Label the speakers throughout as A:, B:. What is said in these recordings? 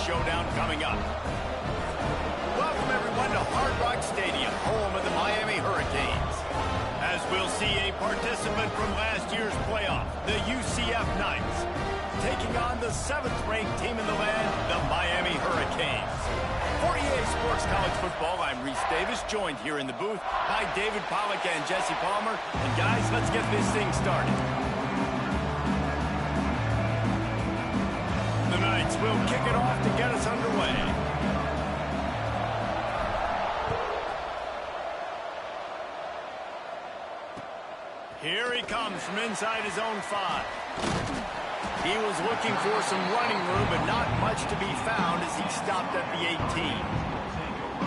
A: showdown coming up. Welcome, everyone, to Hard Rock Stadium, home of the Miami Hurricanes. As we'll see a participant from last year's playoff, the UCF Knights, taking on the 7th-ranked team in the land, the Miami Hurricanes. For EA Sports College Football, I'm Reese Davis, joined here in the booth by David Pollack and Jesse Palmer. And guys, let's get this thing started. The Knights will kick it off to get us underway. Here he comes from inside his own 5. He was looking for some running room, but not much to be found as he stopped at the 18.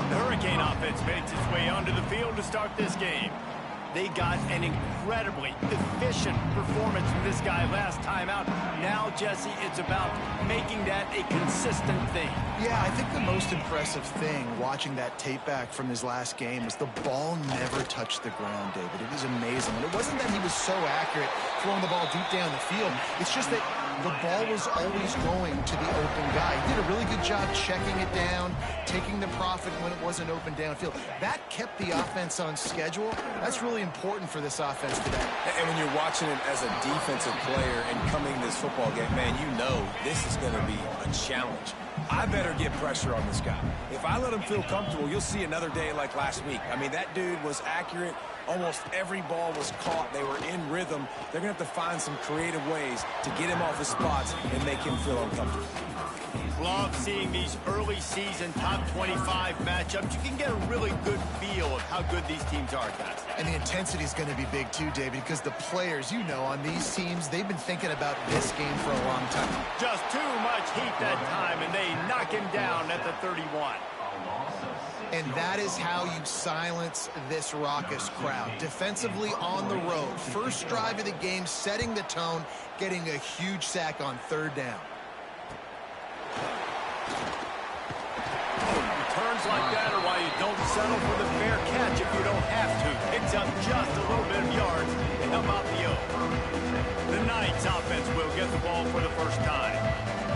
A: The Hurricane offense makes its way onto the field to start this game. They got an incredibly efficient performance from this guy last time out. Now, Jesse, it's about making that a consistent thing.
B: Yeah, I think the most impressive thing watching that tape back from his last game was the ball never touched the ground, David. It was amazing. And it wasn't that he was so accurate throwing the ball deep down the field. It's just that the ball was always going to the open guy. He did a really good job checking it down, taking the profit when it wasn't open downfield. That kept the offense on schedule. That's really important for this offense today.
C: And when you're watching it as a defensive player and coming this football game, man, you know this is going to be a challenge. I better get pressure on this guy. If I let him feel comfortable, you'll see another day like last week. I mean, that dude was accurate. Almost every ball was caught. They were in rhythm. They're going to have to find some creative ways to get him off his spots and make him feel uncomfortable.
A: Love seeing these early season top 25 matchups. You can get a really good feel of how good these teams are, guys.
B: And the intensity is going to be big too, David, because the players, you know, on these teams, they've been thinking about this game for a long time.
A: Just too much heat that time, and they knock him down at the 31.
B: And that is how you silence this raucous crowd. Defensively on the road. First drive of the game, setting the tone, getting a huge sack on 3rd down.
A: Returns like that are why you don't settle for the fair catch if you don't have to. Picks up just a little bit of yards to help out the O. The Knights offense will get the ball for the first time.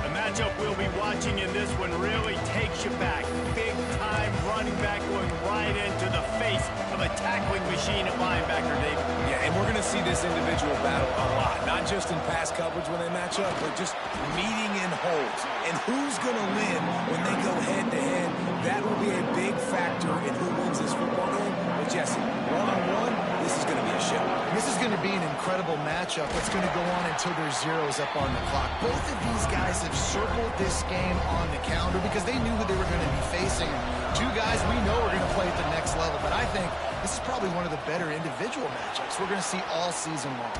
A: The matchup we'll be watching in this one really takes you back. Big time running back going right into the face of a tackling machine at linebacker, David.
C: Yeah, and we're going to see this individual battle a lot. Not just in pass coverage when they match up, but just meeting in holes. And who's going to win when they go head-to-head? That will be a big factor in who wins this football game. But Jesse, one-on-one, this is going to be a show.
B: This is going to be an incredible matchup. It's going to go on until there's zeros up on the clock. Both of these guys have circled this game on the calendar because they knew who they were going to be facing. Two guys we know are going to play at the next level. But I think this is probably one of the better individual matchups we're going to see all season long.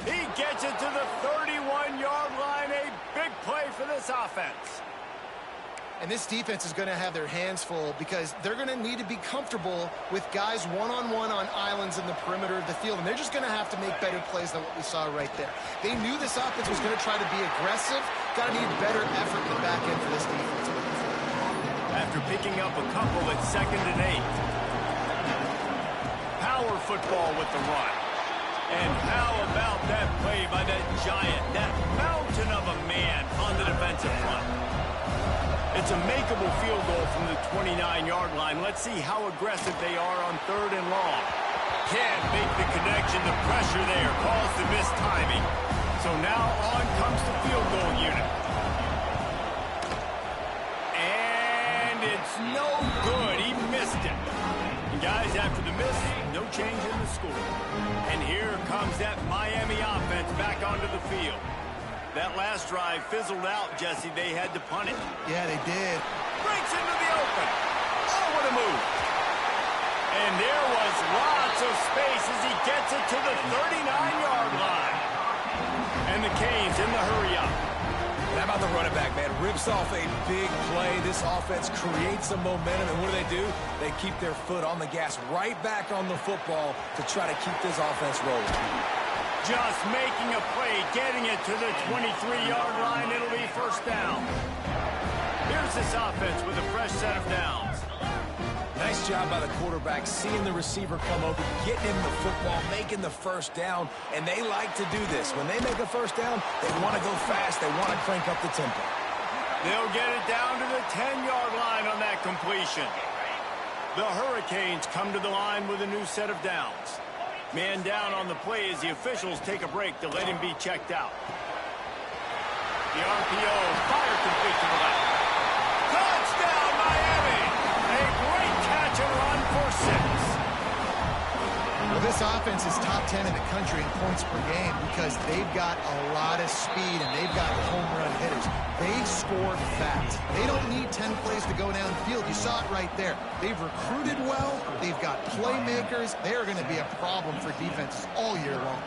A: He gets it to the 31-yard line. A big play for this offense.
B: And this defense is going to have their hands full because they're going to need to be comfortable with guys one-on-one on islands in the perimeter of the field. And they're just going to have to make better plays than what we saw right there. They knew this offense was going to try to be aggressive. Got to need better effort in the back end for this defense.
A: After picking up a couple at 2nd and 8. Power football with the run. And how about that play by that giant, that mountain of a man on the defensive front? It's a makeable field goal from the 29-yard line. Let's see how aggressive they are on 3rd and long. Can't make the connection. The pressure there caused the missed timing. So now on comes the field goal unit. And it's no good. He missed it. And guys, after the miss, no change in the score. And here comes that Miami offense back onto the field. That last drive fizzled out, Jesse. They had to punt it.
B: Yeah, they did.
A: Breaks into the open. Oh, what a move. And there was lots of space as he gets it to the 39-yard line. And the Canes in the hurry-up.
C: How about the running back, man? Rips off a big play. This offense creates some momentum, and what do? They keep their foot on the gas right back on the football to try to keep this offense rolling.
A: Just making a play, getting it to the 23-yard line. It'll be 1st down. Here's this offense with a fresh set of downs.
C: Nice job by the quarterback, seeing the receiver come over, getting him the football, making the 1st down, and they like to do this. When they make a 1st down, they want to go fast. They want to crank up the tempo.
A: They'll get it down to the 10-yard line on that completion. The Hurricanes come to the line with a new set of downs. Man down on the play as the officials take a break to let him be checked out. The RPO fire complete to the left. Touchdown, Miami! A great catch and run for 6.
B: Well, this offense is top 10 in the country in points per game because they've got a lot of speed and they've got home run hitters. They score fast. They don't need 10 plays to go downfield. You saw it right there. They've recruited well. They've got playmakers. They are going to be a problem for defenses all year long.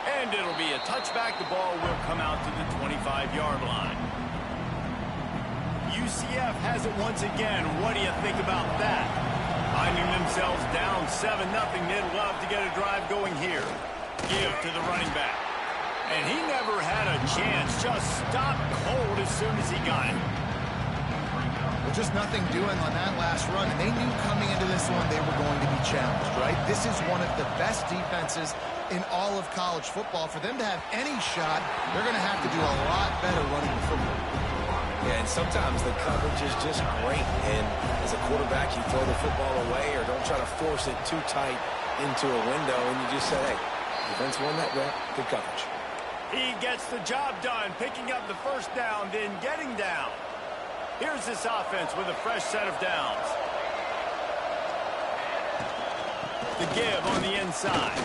A: And it'll be a touchback. The ball will come out to the 25-yard line. UCF has it once again. What do you think about that? Finding themselves down 7-0, they'd love to get a drive going here. Give to the running back. And he never had a chance. Just stopped cold as soon as he got it.
B: Well, just nothing doing on that last run. And they knew coming into this one they were going to be challenged, right? This is one of the best defenses in all of college football. For them to have any shot, they're going to have to do a lot better running the football.
C: Yeah, and sometimes the coverage is just great. And as a quarterback, you throw the football away or don't try to force it too tight into a window. And you just say, hey, defense won that rep. Good coverage.
A: He gets the job done, picking up the first down, then getting down. Here's this offense with a fresh set of downs. The give on the inside.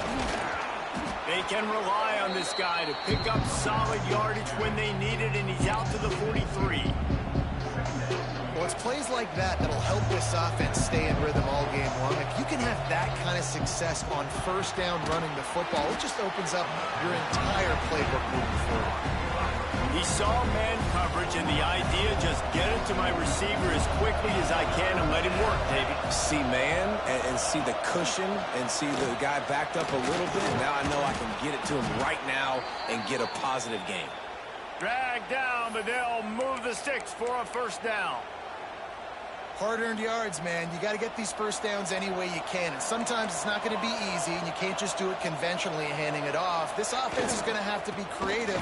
A: They can rely on this guy to pick up solid yardage when they need it, and he's out to the 43.
B: Well, it's plays like that that'll help this offense stay in rhythm all game long. If you can have that kind of success on first down running the football, it just opens up your entire playbook moving forward.
A: He saw man coverage, and the idea, just get it to my receiver as quickly as I can and let him work, David.
C: See man and see the cushion and see the guy backed up a little bit. Now I know I can get it to him right now and get a positive game.
A: Drag down, but they'll move the sticks for a first down.
B: Hard-earned yards, man. You got to get these first downs any way you can. And sometimes it's not going to be easy, and you can't just do it conventionally handing it off. This offense is going to have to be creative.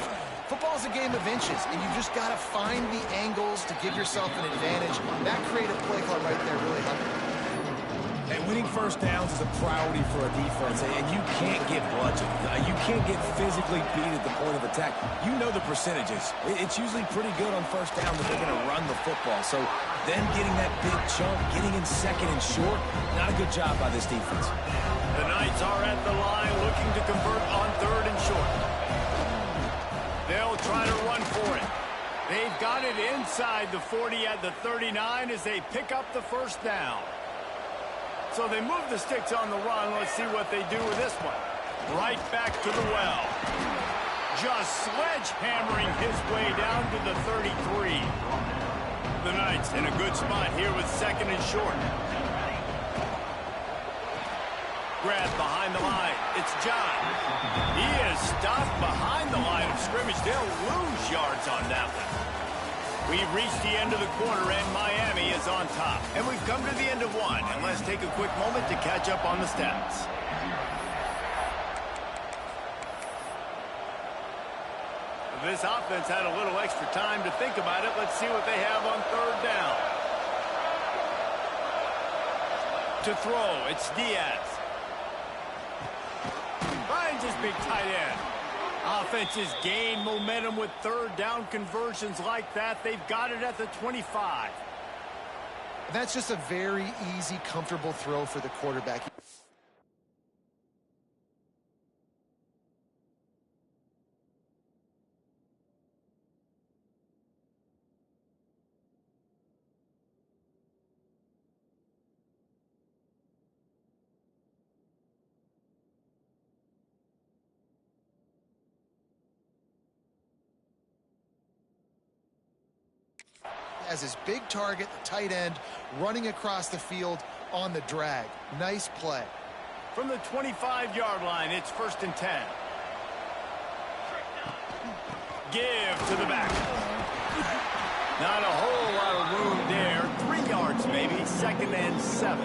B: Football's a game of inches, and you've just got to find the angles to give yourself an advantage. That creative play call right there really helped.
C: And winning first downs is a priority for a defense, and you can't get bludgeoned. You can't get physically beat at the point of attack. You know the percentages. It's usually pretty good on first down that they're going to run the football. So them getting that big chunk, getting in second and short, not a good job by this defense.
A: The Knights are at the line looking to convert on third and short. They'll try to run for it. They've got it inside the 40 at the 39 as they pick up the first down. So they move the sticks on the run. Let's see what they do with this one. Right back to the well. Just sledgehammering his way down to the 33. The Knights in a good spot here with second and short. Grab behind the line. It's John. He is stopped behind the line of scrimmage. They'll lose yards on that one. We've reached the end of the quarter, and Miami is on top. And we've come to the end of one. And let's take a quick moment to catch up on the stats. This offense had a little extra time to think about it. Let's see what they have on third down. To throw, it's Diaz. Finds his big tight end. Offenses gain momentum with third down conversions like that. They've got it at the 25.
B: That's just a very easy, comfortable throw for the quarterback. Has his big target, the tight end, running across the field on the drag. Nice play.
A: From the 25-yard line, it's first and 10. Give to the back. Not a whole lot of room there. 3 yards maybe, second and 7.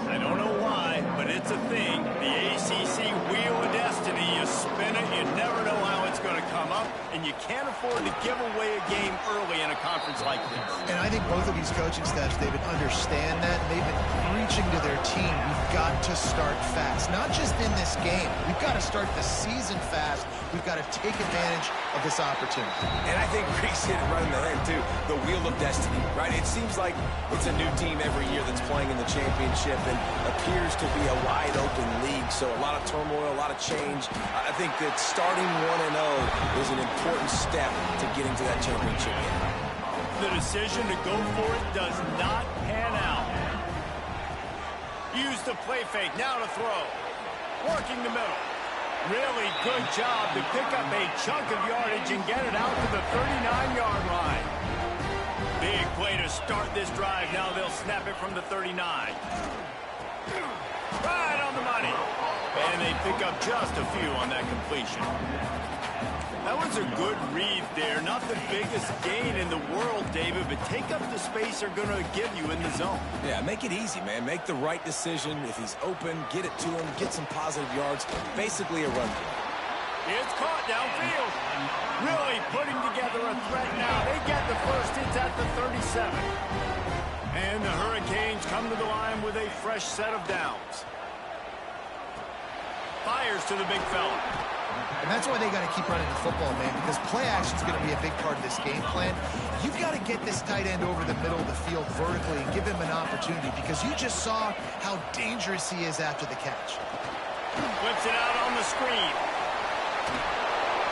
A: I don't know why. but it's a thing. The ACC Wheel of Destiny, you spin it, you never know how it's going to come up, and you can't afford to give away a game early in a conference like this.
B: And I think both of these coaching staffs, David, understand that, and they've been preaching to their team, we've got to start fast. Not just in this game. We've got to start the season fast. We've got to take advantage of this opportunity.
C: And I think Reese hit it right in the head, too. The Wheel of Destiny, right? It seems like it's a new team every year that's playing in the championship and appears to be a wide-open league. So a lot of turmoil, a lot of change. I think that starting 1-0 is an important step to getting to that championship game.
A: The decision to go for it does not pan out. Use the play fake, now to throw. Working the middle. Really good job to pick up a chunk of yardage and get it out to the 39-yard line. Big play to start this drive. Now they'll snap it from the 39. Right on the money. And they pick up just a few on that completion. That was a good read there. Not the biggest gain in the world, David, but take up the space they're going to give you in the zone.
C: Yeah, make it easy, man. Make the right decision. If he's open, get it to him, get some positive yards. Basically a run play.
A: It's caught downfield. Really putting together a threat now. They get the first. It's at the 37. And the Hurricanes come to the line with a fresh set of downs. Fires to the big fella.
B: And that's why they got to keep running the football, man, because play action is going to be a big part of this game plan. You've got to get this tight end over the middle of the field vertically and give him an opportunity, because you just saw how dangerous he is after the catch.
A: Whips it out on the screen.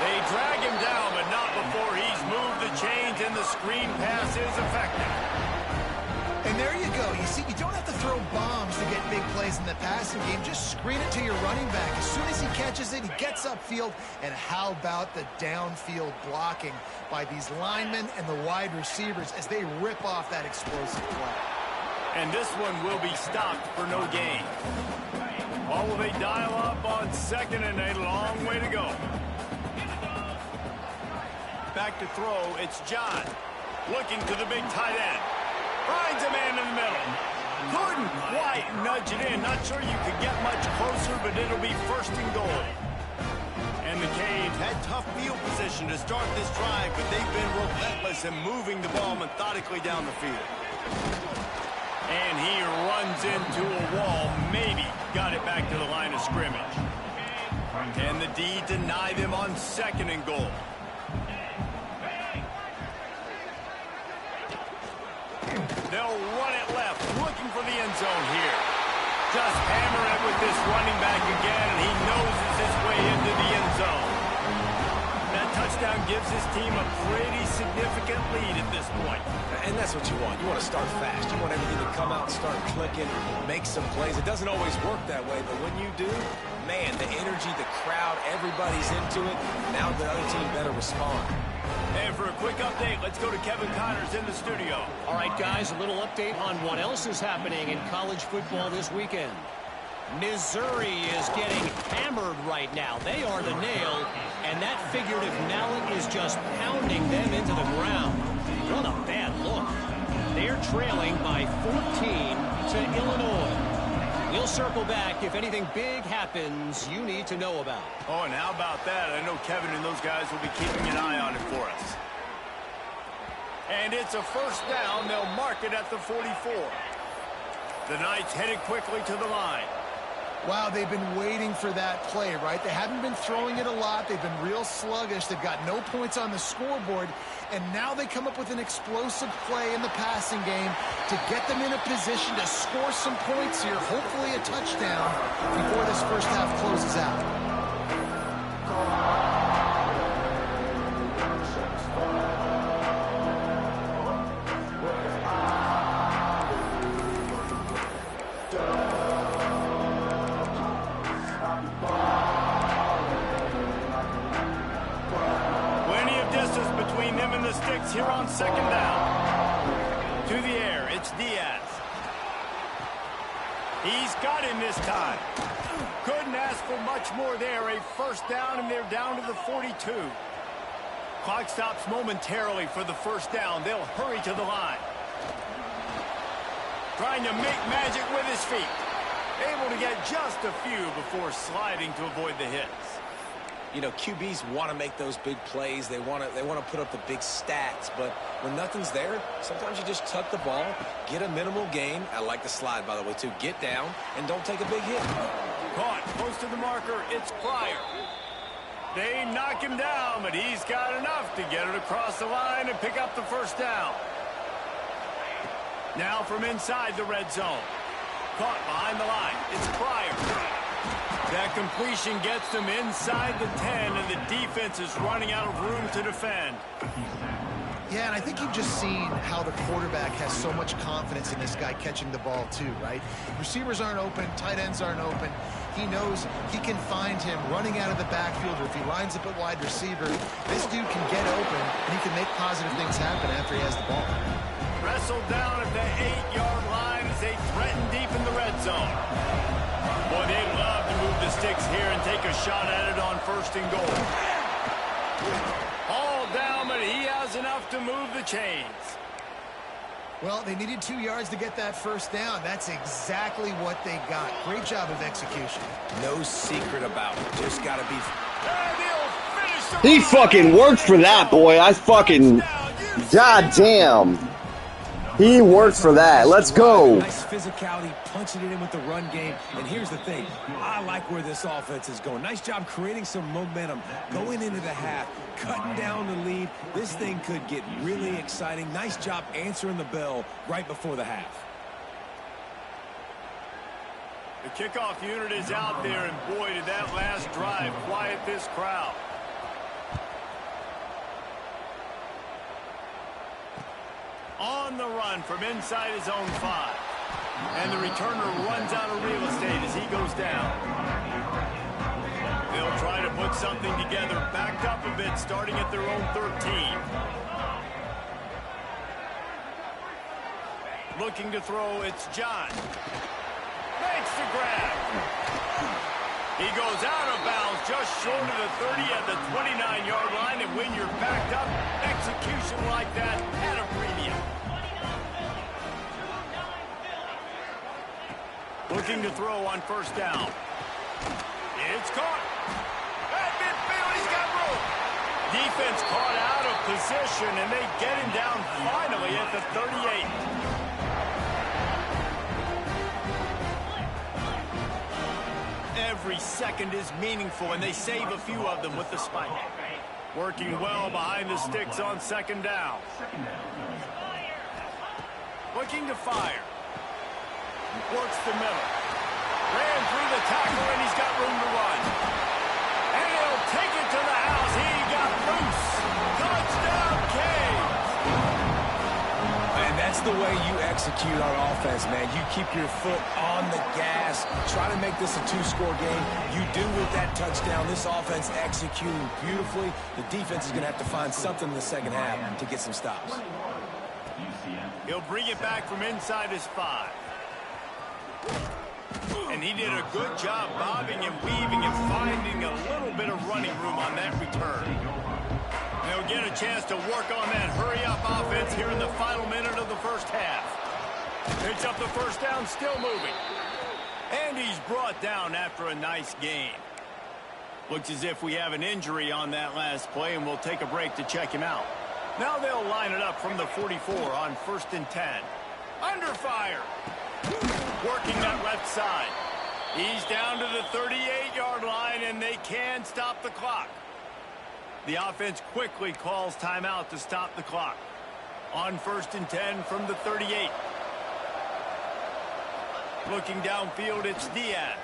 A: They drag him down, but not before he's moved the chains, and the screen pass is effective.
B: And there you go. You see, you don't have to throw bombs to get big plays in the passing game. Just screen it to your running back. As soon as he catches it, he gets upfield. And how about the downfield blocking by these linemen and the wide receivers as they rip off that explosive play.
A: And this one will be stopped for no gain. Or will they dial up on second, and a long way to go. Back to throw, it's John. Looking to the big tight end. Finds a man in the middle. Couldn't quite nudge it in. Not sure you could get much closer, but it'll be first and goal. And the Canes had tough field position to start this drive, but they've been relentless in moving the ball methodically down the field. And he runs into a wall. Maybe got it back to the line of scrimmage. And the D deny them on second and goal. They'll run it left, looking for the end zone here. Just hammer it with this running back again, and he noses his way into the end zone. That touchdown gives his team a pretty significant lead at this point.
C: And that's what you want. You want to start fast. You want everything to come out and start clicking, make some plays. It doesn't always work that way, but when you do, man, the energy, the crowd, everybody's into it. Now the other team better respond.
A: And for a quick update, let's go to Kevin Connors in the studio.
D: All right, guys, a little update on what else is happening in college football this weekend. Missouri is getting hammered right now. They are the nail, and that figurative mallet is just pounding them into the ground. What a bad look. They're trailing by 14 to Illinois. We'll circle back if anything big happens you need to know about.
A: Oh, and how about that? I know Kevin and those guys will be keeping an eye on it for us. And it's a first down. They'll mark it at the 44. The Knights headed quickly to the line.
B: Wow, they've been waiting for that play, right? They haven't been throwing it a lot. They've been real sluggish. They've got no points on the scoreboard. And now they come up with an explosive play in the passing game to get them in a position to score some points here, hopefully a touchdown, before this first half closes out.
A: Here on second down. To the air, it's Diaz. He's got him this time. Couldn't ask for much more there. A first down, and they're down to the 42. Clock stops momentarily for the first down. They'll hurry to the line. Trying to make magic with his feet. Able to get just a few before sliding to avoid the hits.
C: You know, QBs want to make those big plays. They want to put up the big stats. But when nothing's there, sometimes you just tuck the ball, get a minimal gain. I like the slide, by the way, too. Get down and don't take a big hit.
A: Caught close to the marker. It's Pryor. They knock him down, but he's got enough to get it across the line and pick up the first down. Now from inside the red zone. Caught behind the line. It's Pryor. That completion gets them inside the 10, and the defense is running out of room to defend.
B: Yeah, and I think you've just seen how the quarterback has so much confidence in this guy catching the ball too, right? Receivers aren't open, tight ends aren't open. He knows he can find him running out of the backfield, or if he lines up at wide receiver, this dude can get open, and he can make positive things happen after he has the ball.
A: Wrestled down at the 8-yard line as they threaten deep in the red zone. Boy, they'd love to move the sticks here and take a shot at it on first and goal. All down, but he has enough to move the chains.
B: Well, they needed 2 yards to get that first down. That's exactly what they got. Great job of execution.
C: No secret about it. Just got to be...
E: He fucking worked for that, boy. I fucking... God damn. He worked for that. Let's go.
C: Nice physicality, punching it in with the run game. And here's the thing. I like where this offense is going. Nice job creating some momentum, going into the half, cutting down the lead. This thing could get really exciting. Nice job answering the bell right before the half.
A: The kickoff unit is out there, and boy, did that last drive quiet this crowd. On the run from inside his own 5. And the returner runs out of real estate as he goes down. They'll try to put something together, backed up a bit, starting at their own 13. Looking to throw, it's John. Makes the grab. He goes out of bounds just short of the 30 at the 29-yard line, and when you're backed up, execution like that at a premium. Looking to throw on first down. It's caught. At midfield, he's got room. Defense caught out of position, and they get him down finally at the 38. Every second is meaningful, and they save a few of them with the spike. Working well behind the sticks on second down. Looking to fire. Works the middle. Ran through the tackle, and he's got room to run. And he'll take it to the house. He got loose. Touchdown, Canes.
C: And that's the way you execute on offense, man. You keep your foot on the gas. Try to make this a 2-score game. You do with that touchdown. This offense executing beautifully. The defense is going to have to find something in the second half to get some stops.
A: He'll bring it back from inside his 5. And he did a good job bobbing and weaving and finding a little bit of running room on that return. They'll get a chance to work on that hurry-up offense here in the final minute of the first half. Picks up the first down, still moving. And he's brought down after a nice gain. Looks as if we have an injury on that last play, and we'll take a break to check him out. Now they'll line it up from the 44 on first and 10. Under fire. Working that left side. He's down to the 38-yard line, and they can stop the clock. The offense quickly calls timeout to stop the clock. On first and 10 from the 38. Looking downfield, it's Diaz.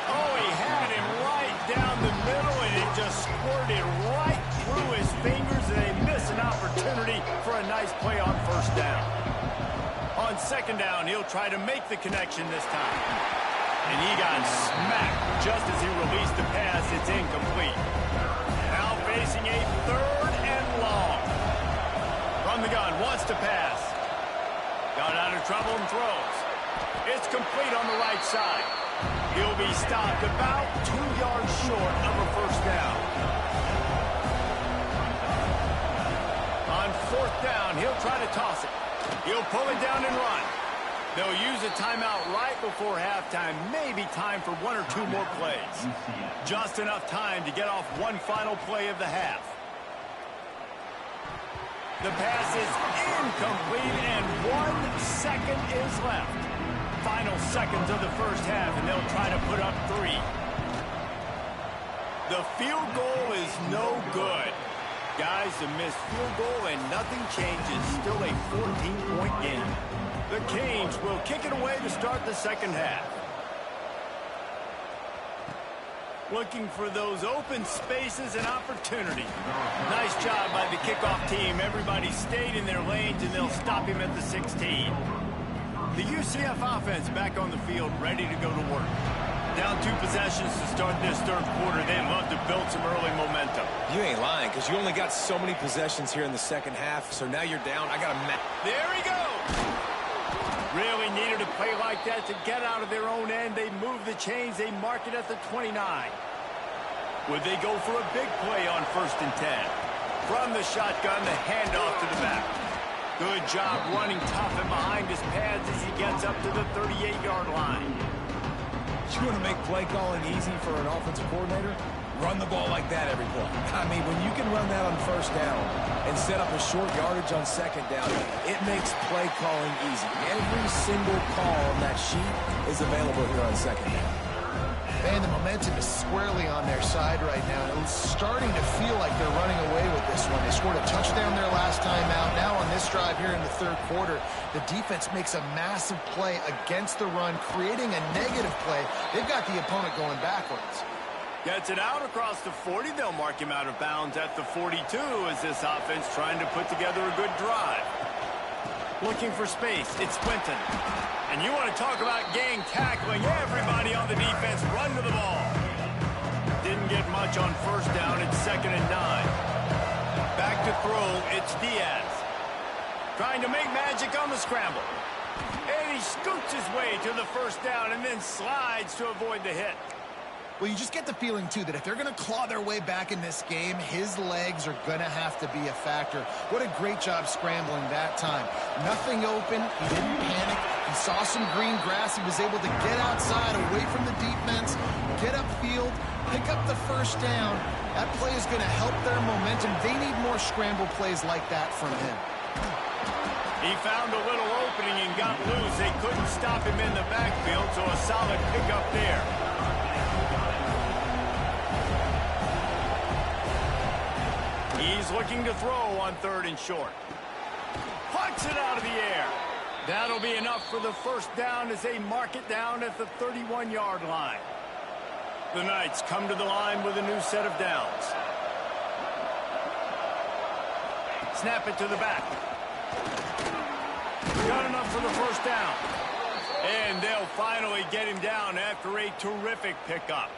A: Oh, he had him right down the middle, and it just squirted right through his fingers, and they miss an opportunity for a nice play on first down. On second down, he'll try to make the connection this time. And he got smacked just as he released the pass. It's incomplete. Now facing a third and long. From the gun, wants to pass. Got out of trouble and throws. It's complete on the right side. He'll be stopped about 2 yards short of a first down. On fourth down, he'll try to toss it. He'll pull it down and run. They'll use a timeout right before halftime. Maybe time for one or two more plays. Just enough time to get off one final play of the half. The pass is incomplete, and 1 second is left. Final seconds of the first half, and they'll try to put up 3. The field goal is no good. Guys, a missed field goal, and nothing changes. Still a 14-point game. The Canes will kick it away to start the second half. Looking for those open spaces and opportunity. Nice job by the kickoff team. Everybody stayed in their lanes, and they'll stop him at the 16. The UCF offense back on the field, ready to go to work. Down 2 possessions to start this third quarter. They'd love to build some early momentum.
C: You ain't lying, because you only got so many possessions here in the second half, so now you're down. I got to
A: There he goes! Really needed a play like that to get out of their own end. They move the chains. They mark it at the 29. Would they go for a big play on 1st and 10? From the shotgun, the handoff to the back. Good job running tough and behind his pads as he gets up to the 38-yard line.
C: You want to make play calling easy for an offensive coordinator? Run the ball like that every play. I mean, when you can run that on 1st down and set up a short yardage on 2nd down, it makes play calling easy. Every single call on that sheet is available here on 2nd down.
B: Man, the momentum is squarely on their side right now. It's starting to feel like they're running away with this one. They scored a touchdown their last time out. Now on this drive here in the third quarter, the defense makes a massive play against the run, creating a negative play. They've got the opponent going backwards.
A: Gets it out across the 40. They'll mark him out of bounds at the 42 as this offense trying to put together a good drive. Looking for space. It's Quinton. And you want to talk about gang tackling. Everybody on the defense run to the ball. Didn't get much on 1st down. It's 2nd and 9. Back to throw. It's Diaz. Trying to make magic on the scramble. And he scoots his way to the 1st down and then slides to avoid the hit.
B: Well, you just get the feeling, too, that if they're going to claw their way back in this game, his legs are going to have to be a factor. What a great job scrambling that time. Nothing open. He didn't panic. He saw some green grass. He was able to get outside, away from the defense, get upfield, pick up the 1st down. That play is going to help their momentum. They need more scramble plays like that from him.
A: He found a little opening and got loose. They couldn't stop him in the backfield, so a solid pickup there. He's looking to throw on 3rd and short. Pucks it out of the air. That'll be enough for the 1st down as they mark it down at the 31-yard line. The Knights come to the line with a new set of downs. Snap it to the back. Got enough for the 1st down. And they'll finally get him down after a terrific pickup.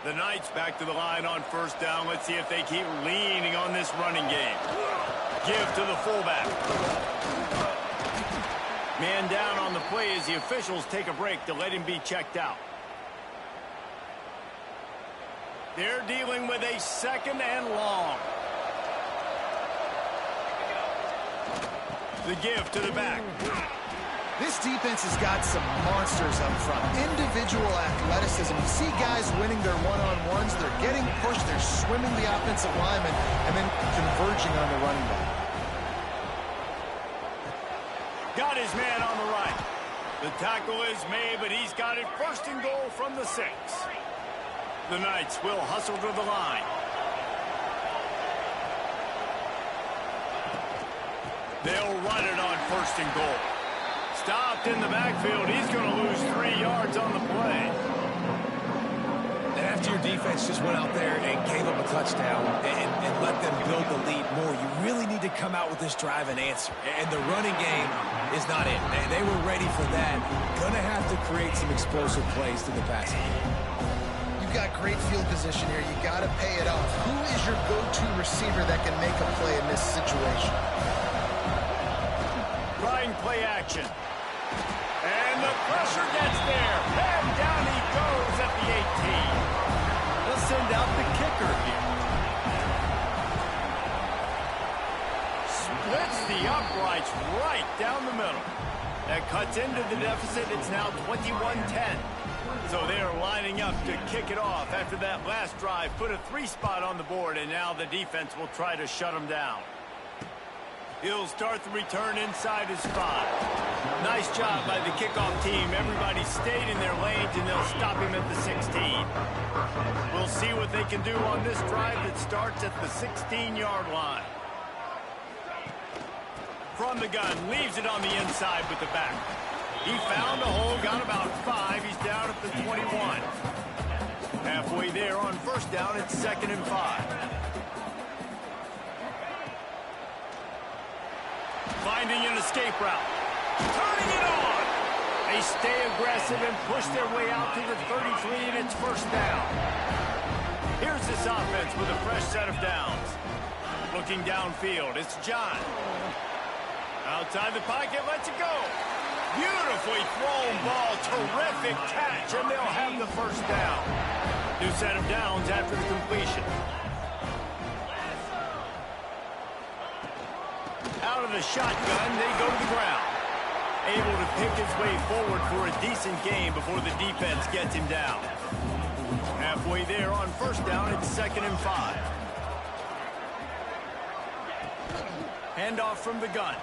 A: The Knights back to the line on 1st down. Let's see if they keep leaning on this running game. Give to the fullback. Man down on the play as the officials take a break to let him be checked out. They're dealing with a 2nd and long. The give to the back.
B: This defense has got some monsters up front. Individual athleticism. You see guys winning their one-on-ones. They're getting pushed. They're swimming the offensive lineman and then converging on the running back.
A: Got his man on the right. The tackle is made, but he's got it 1st and goal from the 6. The Knights will hustle to the line. They'll run it on 1st and goal. Stopped in the backfield. He's going to lose 3 yards on the play.
C: And after your defense just went out there and gave up a touchdown and let them build the lead more, you really need to come out with this drive and answer. And the running game is not it. They were ready for that. Going to have to create some explosive plays to the passing game.
B: You've got great field position here. You got to pay it off. Who is your go-to receiver that can make a play in this situation?
A: Trying play action. And the pressure gets there. And down he goes at the 18. They'll send out the kicker here. splits the uprights right down the middle. That cuts into the deficit. It's now 21-10. So they are lining up to kick it off after that last drive. Put a 3-spot on the board, and now the defense will try to shut them down. He'll start the return inside his 5. Nice job by the kickoff team. Everybody stayed in their lanes, and they'll stop him at the 16. We'll see what they can do on this drive that starts at the 16-yard line. From the gun, leaves it on the inside with the back. He found a hole, got about 5. He's down at the 21. Halfway there on first down, it's 2nd and 5. Finding an escape route. Turning it on. They stay aggressive and push their way out to the 33, and it's first down. Here's this offense with a fresh set of downs. Looking downfield, it's John. Outside the pocket, lets it go. Beautifully thrown ball, terrific catch, and they'll have the first down. New set of downs after the completion. Out of the shotgun, they go to the ground. Able to pick his way forward for a decent gain before the defense gets him down. Halfway there on first down, it's 2nd and 5. Handoff from the gun.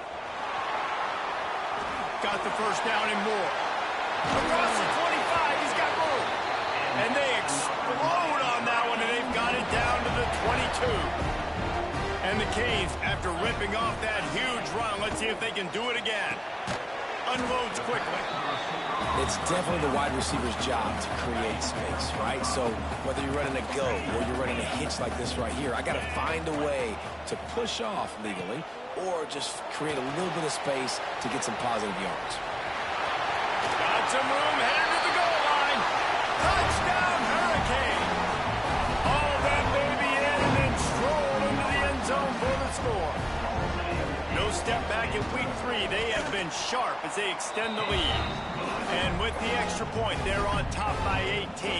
A: Got the first down and more. Across the 25, he's got room. And they explode on that one, and they've got it down to the 22. And the Canes, after ripping off that huge run, let's see if they can do it again. Unloads quickly.
C: It's definitely the wide receiver's job to create space, right? So whether you're running a go or you're running a hitch like this right here, I got to find a way to push off legally or just create a little bit of space to get some positive yards.
A: Got some room, headed to the goal line. Touchdown, Hurricane. All that baby in and then stroll into the end zone for the score. No step back in week 3. They have been sharp as they extend the lead. And with the extra point, they're on top by 18.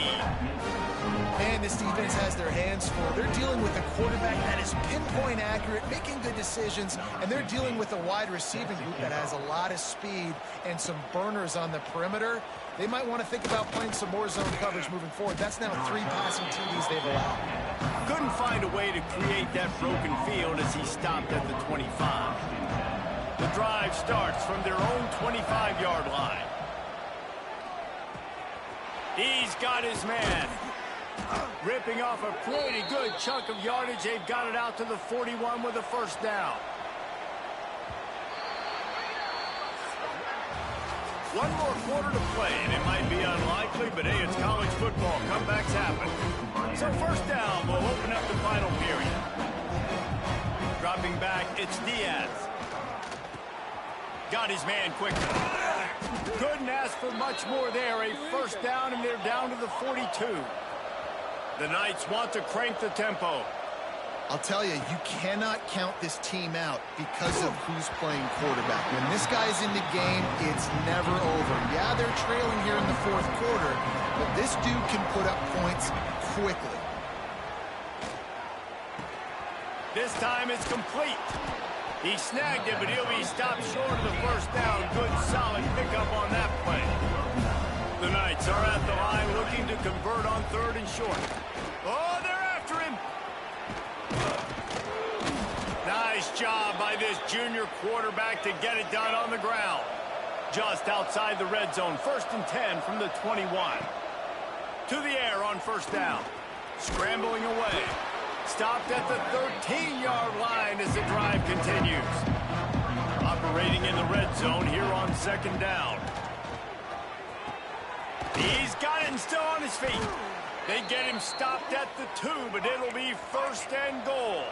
B: Man, this defense has their hands full. They're dealing with a quarterback that is pinpoint accurate, making good decisions, and they're dealing with a wide receiving group that has a lot of speed and some burners on the perimeter. They might want to think about playing some more zone coverage moving forward. That's now 3 passing TDs they've allowed.
A: Couldn't find a way to create that broken field as he stopped at the 25. The drive starts from their own 25-yard line. He's got his man. Ripping off a pretty good chunk of yardage. They've got it out to the 41 with a first down. One more quarter to play, and it might be unlikely, but hey, it's college football. Comebacks happen. So first down will open up the final period. Dropping back, it's Diaz. Got his man quickly. Couldn't ask for much more there. A first down, and they're down to the 42. The Knights want to crank the tempo.
B: I'll tell you, you cannot count this team out because of who's playing quarterback. When this guy's in the game, it's never over. Yeah, they're trailing here in the 4th quarter, but this dude can put up points quickly.
A: This time it's complete. He snagged it, but he'll be stopped short of the first down. Good, solid pickup on that play. The Knights are at the line looking to convert on 3rd and short. Oh, they're after him. Nice job by this junior quarterback to get it done on the ground. Just outside the red zone. 1st and 10 from the 21. To the air on first down. Scrambling away. Stopped at the 13-yard line as the drive continues. Operating in the red zone here on 2nd down. He's got it and still on his feet. They get him stopped at the 2, but it'll be 1st and goal.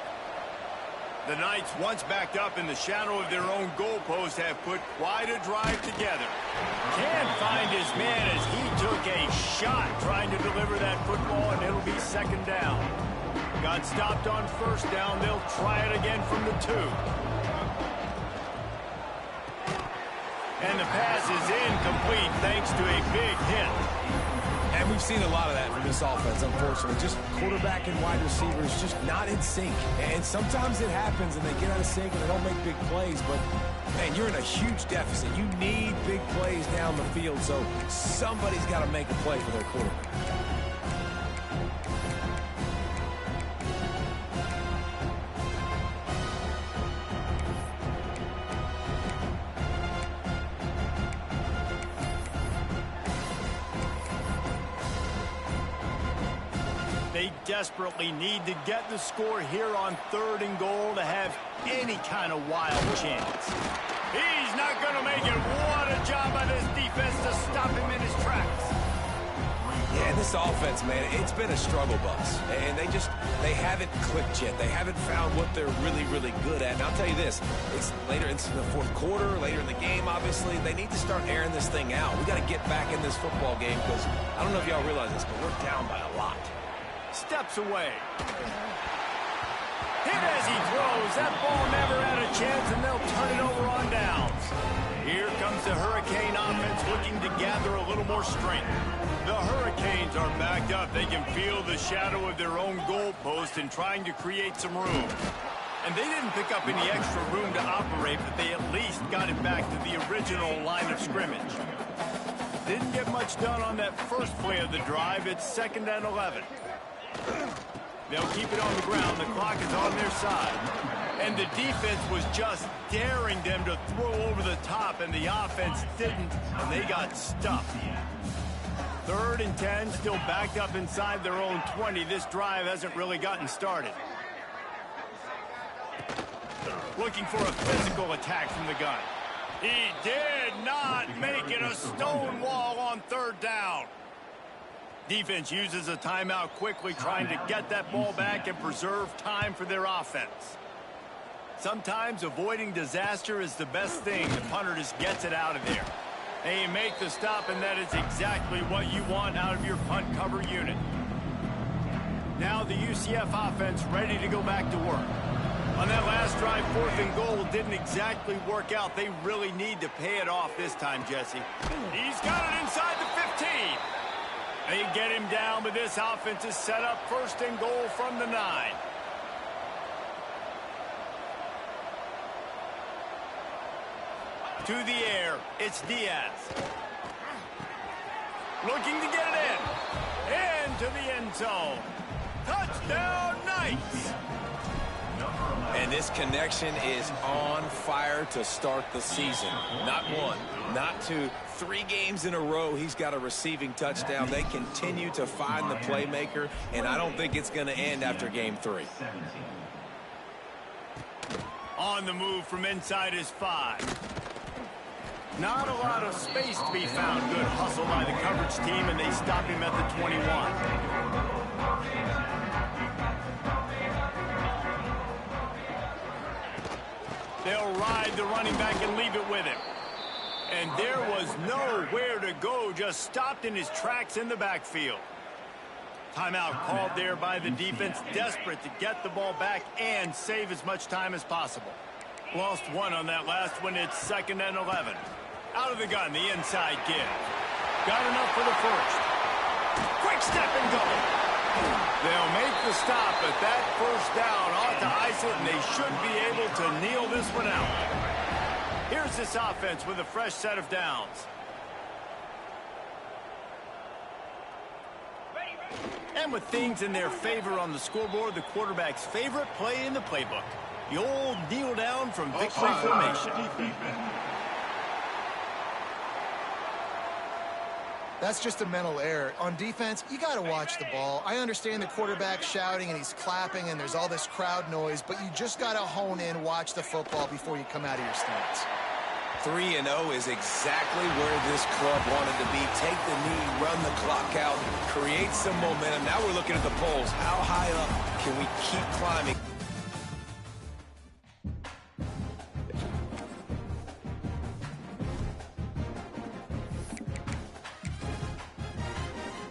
A: The Knights, once backed up in the shadow of their own goalpost, have put quite a drive together. Can't find his man as he took a shot trying to deliver that football, and it'll be 2nd down. Got stopped on first down. They'll try it again from the 2. And the pass is incomplete thanks to a big hit.
C: And we've seen a lot of that from this offense, unfortunately. Just quarterback and wide receivers just not in sync. And sometimes it happens and they get out of sync and they don't make big plays. But, man, you're in a huge deficit. You need big plays down the field, so somebody's got to make a play for their quarterback.
A: They desperately need to get the score here on 3rd and goal to have any kind of wild chance. He's not going to make it. What a job by this defense to stop him in his tracks.
C: Yeah, this offense, man, it's been a struggle bus. And they haven't clicked yet. They haven't found what they're really, really good at. And I'll tell you this, it's later into the 4th quarter, later in the game, obviously. They need to start airing this thing out. We got to get back in this football game because I don't know if y'all realize this, but we're down by a lot.
A: Steps away. Hit as he throws. That ball never had a chance, and they'll turn it over on downs. Here comes the Hurricane offense looking to gather a little more strength. The Hurricanes are backed up. They can feel the shadow of their own goalpost and trying to create some room. And they didn't pick up any extra room to operate, but they at least got it back to the original line of scrimmage. Didn't get much done on that first play of the drive. It's 2nd and 11. They'll keep it on the ground. The clock is on their side. And the defense was just daring them to throw over the top, and the offense didn't, and they got stuffed. 3rd and 10, still backed up inside their own 20. This drive hasn't really gotten started. Looking for a physical attack from the gun. He did not make it a stone wall on 3rd down. Defense uses a timeout quickly, trying to get that ball back and preserve time for their offense. Sometimes avoiding disaster is the best thing. The punter just gets it out of there. They make the stop, and that is exactly what you want out of your punt cover unit. Now the UCF offense ready to go back to work. On that last drive, 4th and goal didn't exactly work out. They really need to pay it off this time, Jesse. He's got it inside the 15. They get him down, but this offense is set up 1st and goal from the 9. To the air, it's Diaz. Looking to get it in. Into the end zone. Touchdown, Knights!
C: And this connection is on fire to start the season. Not 1, not 2, 3 games in a row he's got a receiving touchdown. They continue to find the playmaker, and I don't think it's going to end after game 3.
A: On the move from inside his 5. Not a lot of space to be found. Good hustle by the coverage team, and they stop him at the 21. They'll ride the running back and leave it with him. And there was nowhere to go, just stopped in his tracks in the backfield. Timeout called there by the defense, desperate to get the ball back and save as much time as possible. Lost 1 on that last one. It's 2nd and 11. Out of the gun, the inside give. Got enough for the first. Quick step and go. They'll make the stop, but that first down ought to ice it, and they should be able to kneel this one out. Here's this offense with a fresh set of downs. And with things in their favor on the scoreboard, the quarterback's favorite play in the playbook. The old kneel down from victory formation.
B: That's just a mental error. On defense, you got to watch the ball. I understand the quarterback shouting and he's clapping and there's all this crowd noise, but you just got to hone in, watch the football before you come out of your stance.
C: 3-0 is exactly where this club wanted to be. Take the knee, run the clock out, create some momentum. Now we're looking at the polls. How high up can we keep climbing?